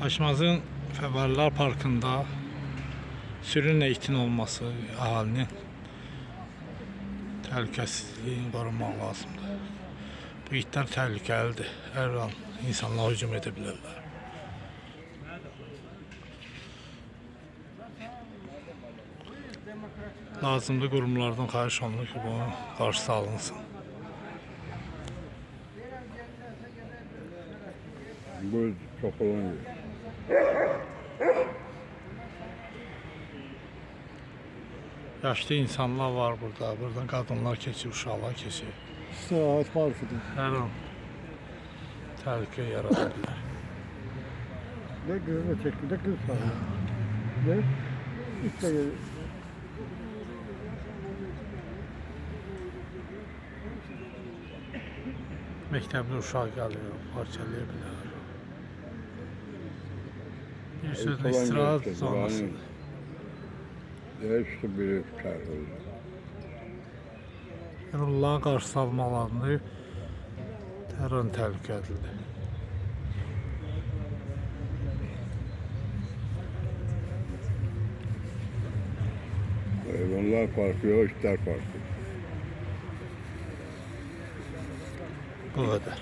Aşmazın Fəvvarlar Parkında sürünlə itin olması əhalinin təhlükəsizliyini qorumaq lazımdır. Bu itlər təhlükəlidir. Hər an insanlara hücum edə bilərlər. Lazımlı qurumlardan xahiş olunur ki, bunun qarşısı alınsın. Bu çok olan yer. Yaşlı insanlar var burada. Buradan qadınlar keçir, uşaqlar keçir. İstirahat parkıdır. Hər an təhlükə yarada bilər. Ne gözüne çekti, ne kız var. Ne? İşte gelir. Məktəbli uşaq gəlir, parçalaya bilər. Bir sözlə istirahət zonasıdır. Değişti biri çarpıldı. Yəni onların qarşısı almalarını hər an təhlükəlidir. Hayvanlar parkı yok, işler parkı. Bu qədər.